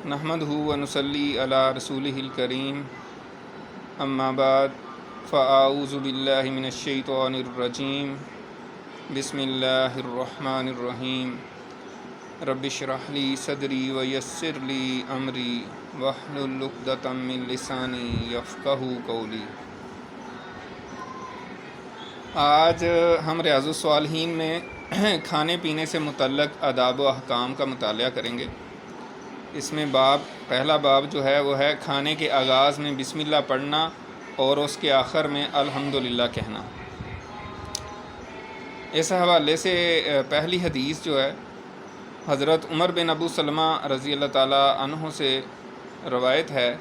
نحمدہ ونصلی علی رسولہ الکریم اما بعد فاعوذ باللہ من الشیطان الرجیم بسم اللہ الرحمن الرحیم رب اشرح لی صدری ویسر لی امری واحلل عقدۃ من لسانی یفقہوا قولی۔ آج ہم ریاض الصالحین میں کھانے پینے سے متعلق آداب و احکام کا مطالعہ کریں گے۔ اس میں پہلا باب جو ہے وہ ہے کھانے کے آغاز میں بسم اللہ پڑھنا اور اس کے آخر میں الحمدللہ کہنا۔ اس حوالے سے پہلی حدیث جو ہے حضرت عمر بن ابو سلمہ رضی اللہ تعالیٰ عنہ سے روایت ہے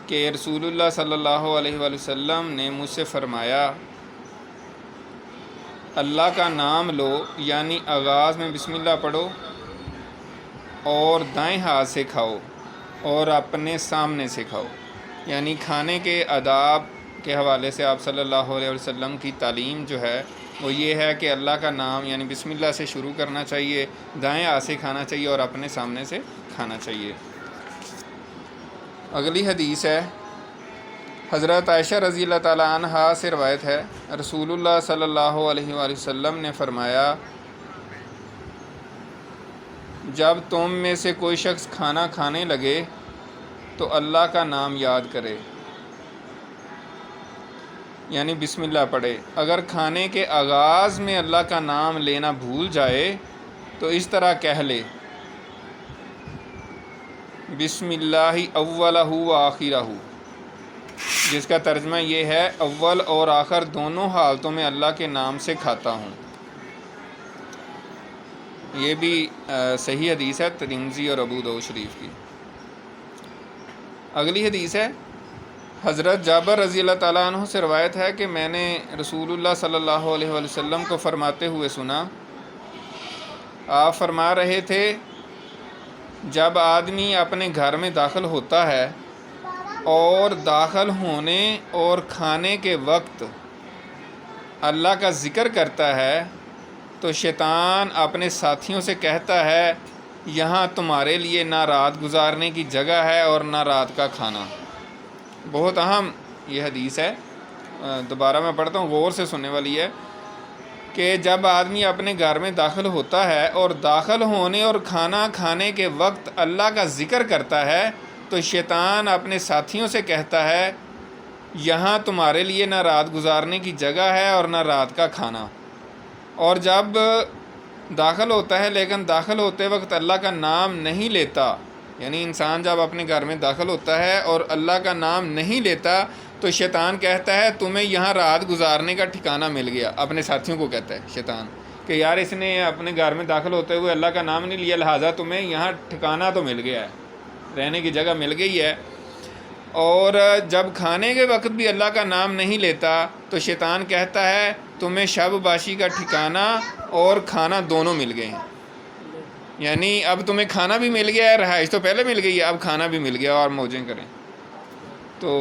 کہ رسول اللہ صلی اللہ علیہ وآلہ وسلم نے مجھ سے فرمایا، اللہ کا نام لو یعنی آغاز میں بسم اللہ پڑھو اور دائیں ہاتھ سے کھاؤ اور اپنے سامنے سے کھاؤ۔ یعنی کھانے کے آداب کے حوالے سے آپ صلی اللہ علیہ وسلم کی تعلیم جو ہے وہ یہ ہے کہ اللہ کا نام یعنی بسم اللہ سے شروع کرنا چاہیے، دائیں ہاتھ سے کھانا چاہیے اور اپنے سامنے سے کھانا چاہیے۔ اگلی حدیث ہے حضرت عائشہ رضی اللہ تعالیٰ عنہا سے روایت ہے، رسول اللہ صلی اللہ علیہ وآلہ وسلم نے فرمایا، جب تم میں سے کوئی شخص کھانا کھانے لگے تو اللہ کا نام یاد کرے یعنی بسم اللہ پڑھے۔ اگر کھانے کے آغاز میں اللہ کا نام لینا بھول جائے تو اس طرح کہہ لے، بسم اللہ اولہ و آخرہ، جس کا ترجمہ یہ ہے اول اور آخر دونوں حالتوں میں اللہ کے نام سے کھاتا ہوں۔ یہ بھی صحیح حدیث ہے ترمذی اور ابو داؤد شریف کی۔ اگلی حدیث ہے حضرت جابر رضی اللہ تعالیٰ عنہ سے روایت ہے کہ میں نے رسول اللہ صلی اللہ علیہ وآلہ وسلم کو فرماتے ہوئے سنا، آپ فرما رہے تھے، جب آدمی اپنے گھر میں داخل ہوتا ہے اور داخل ہونے اور کھانے کے وقت اللہ کا ذکر کرتا ہے تو شیطان اپنے ساتھیوں سے کہتا ہے، یہاں تمہارے لیے نہ رات گزارنے کی جگہ ہے اور نہ رات کا کھانا۔ بہت اہم یہ حدیث ہے، دوبارہ میں پڑھتا ہوں، غور سے سننے والی ہے کہ جب آدمی اپنے گھر میں داخل ہوتا ہے اور داخل ہونے اور کھانا کھانے کے وقت اللہ کا ذکر کرتا ہے تو شیطان اپنے ساتھیوں سے کہتا ہے، یہاں تمہارے لیے نہ رات گزارنے کی جگہ ہے اور نہ رات کا کھانا۔ اور جب داخل ہوتا ہے لیکن داخل ہوتے وقت اللہ کا نام نہیں لیتا، یعنی انسان جب اپنے گھر میں داخل ہوتا ہے اور اللہ کا نام نہیں لیتا تو شیطان کہتا ہے، تمہیں یہاں رات گزارنے کا ٹھکانہ مل گیا۔ اپنے ساتھیوں کو کہتا ہے شیطان کہ یار اس نے اپنے گھر میں داخل ہوتے ہوئے اللہ کا نام نہیں لیا، لہٰذا تمہیں یہاں ٹھکانہ تو مل گیا ہے، رہنے کی جگہ مل گئی ہے۔ اور جب کھانے کے وقت بھی اللہ کا نام نہیں لیتا تو شیطان کہتا ہے، تمہیں شب باشی کا ٹھکانہ اور کھانا دونوں مل گئے ہیں، یعنی اب تمہیں کھانا بھی مل گیا ہے، رہائش تو پہلے مل گئی ہے، اب کھانا بھی مل گیا اور موجیں کریں۔ تو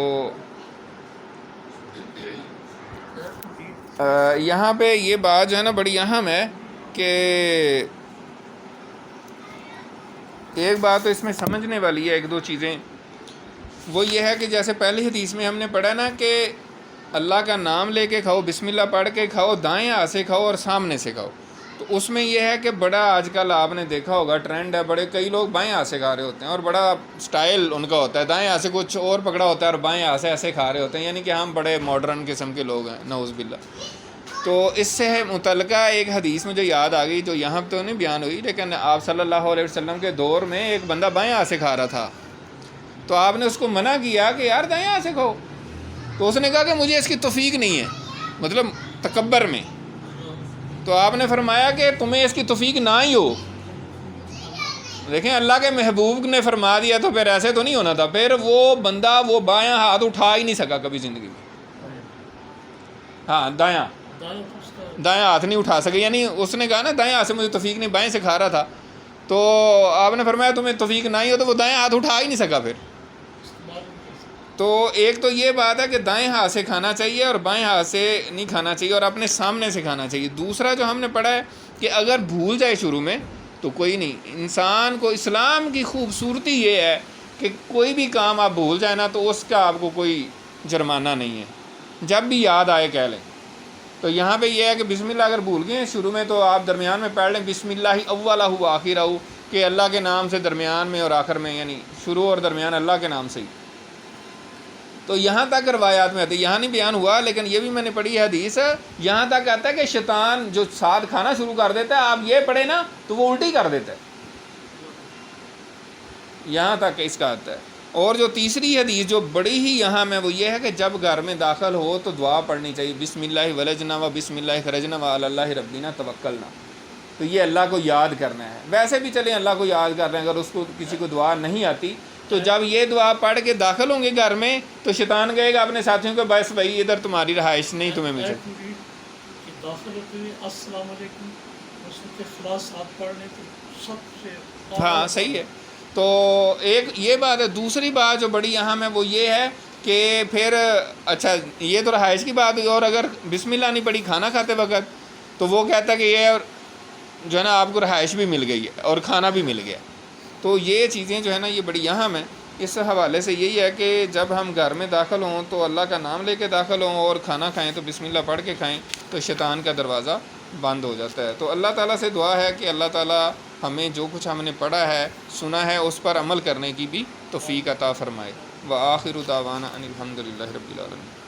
یہاں پہ یہ بات جو ہے نا بڑی اہم ہے کہ ایک بات تو اس میں سمجھنے والی ہے، ایک دو چیزیں، وہ یہ ہے کہ جیسے پہلی حدیث میں ہم نے پڑھا نا کہ اللہ کا نام لے کے کھاؤ، بسم اللہ پڑھ کے کھاؤ، دائیں ہاتھ سے کھاؤ اور سامنے سے کھاؤ۔ تو اس میں یہ ہے کہ بڑا آج کل آپ نے دیکھا ہوگا ٹرینڈ ہے، بڑے کئی لوگ بائیں ہاتھ سے کھا رہے ہوتے ہیں اور بڑا سٹائل ان کا ہوتا ہے، دائیں ہاتھ سے کچھ اور پکڑا ہوتا ہے اور بائیں ہاتھ سے ایسے کھا رہے ہوتے ہیں، یعنی کہ ہم بڑے ماڈرن قسم کے لوگ ہیں، نعوذ باللہ۔ تو اس سے متعلقہ ایک حدیث مجھے یاد آ گئی جو یہاں تو نہیں بیان ہوئی، لیکن آپ صلی اللہ علیہ وسلم کے دور میں ایک بندہ بائیں ہاتھ سے کھا رہا تھا، تو آپ نے اس کو منع کیا کہ یار دائیں ہاتھ سے کھاؤ، تو اس نے کہا کہ مجھے اس کی توفیق نہیں ہے، مطلب تکبر میں۔ تو آپ نے فرمایا کہ تمہیں اس کی توفیق نہ ہی ہو۔ دیکھیں اللہ کے محبوب نے فرما دیا تو پھر ایسے تو نہیں ہونا تھا، پھر وہ بندہ وہ بایاں ہاتھ اٹھا ہی نہیں سکا کبھی زندگی میں، ہاں دایاں ہاتھ نہیں اٹھا سکے، یعنی اس نے کہا نا دائیں ہاتھ سے مجھے توفیق نہیں، بائیں سے کھا رہا تھا، تو آپ نے فرمایا تمہیں توفیق نہ ہی ہو، تو وہ دائیں ہاتھ اٹھا ہی نہیں سکا پھر۔ تو ایک تو یہ بات ہے کہ دائیں ہاتھ سے کھانا چاہیے اور بائیں ہاتھ سے نہیں کھانا چاہیے اور اپنے سامنے سے کھانا چاہیے۔ دوسرا جو ہم نے پڑھا ہے کہ اگر بھول جائے شروع میں تو کوئی نہیں. انسان کو اسلام کی خوبصورتی یہ ہے کہ کوئی بھی کام آپ بھول جائیں نا تو اس کا آپ کو کوئی جرمانہ نہیں ہے، جب بھی یاد آئے کہہ لیں. تو یہاں پہ یہ ہے کہ بسم اللہ اگر بھول گئے شروع میں تو آپ درمیان میں پڑھ لیں بسم اللہ اولہ و آخرہ، کہ اللہ کے نام سے درمیان میں اور آخر میں، یعنی شروع اور درمیان اللہ کے نام سے ہی. تو یہاں تک روایات میں آتی ہے، یہاں نہیں بیان ہوا لیکن یہ بھی میں نے پڑھی ہے حدیث، یہاں تک آتا ہے کہ شیطان جو ساتھ کھانا شروع کر دیتا ہے، آپ یہ پڑھے نا تو وہ الٹی کر دیتا ہے، یہاں تک اس کا آتا ہے. اور جو تیسری حدیث جو بڑی ہی یہاں میں وہ یہ ہے کہ جب گھر میں داخل ہو تو دعا پڑھنی چاہیے، بسم اللہ ولجنا و بسم اللہ خرجنا و علی اللہ ربنا توکلنا. تو یہ اللہ کو یاد کرنا ہے. ویسے بھی چلیں اللہ کو یاد کر رہے ہیں، اگر اس کو کسی کو دعا نہیں آتی تو جب یہ دعا پڑھ کے داخل ہوں گے گھر میں تو شیطان کہے گا اپنے ساتھیوں کو بس بھائی ادھر تمہاری رہائش نہیں، تمہیں مجھے داخل ہوتے ہوئے السلام علیکم سورۃ اخلاص ساتھ پڑھ لیں تو سب سے ہاں صحیح ہے. تو ایک یہ بات ہے. دوسری بات جو بڑی اہم ہے وہ یہ ہے کہ پھر اچھا یہ تو رہائش کی بات ہوئی، اور اگر بسم اللہ نہیں پڑھی کھانا کھاتے وقت تو وہ کہتا ہے کہ یہ جو ہے نا آپ کو رہائش بھی مل گئی ہے اور کھانا بھی مل گیا. تو یہ چیزیں جو ہے نا یہ بڑی اہم ہیں. اس حوالے سے یہی ہے کہ جب ہم گھر میں داخل ہوں تو اللہ کا نام لے کے داخل ہوں، اور کھانا کھائیں تو بسم اللہ پڑھ کے کھائیں، تو شیطان کا دروازہ بند ہو جاتا ہے. تو اللہ تعالیٰ سے دعا ہے کہ اللہ تعالیٰ ہمیں جو کچھ ہم نے پڑھا ہے سنا ہے اس پر عمل کرنے کی بھی توفیق عطا فرمائے. وآخر دعوانا ان الحمد للہ رب العالمین.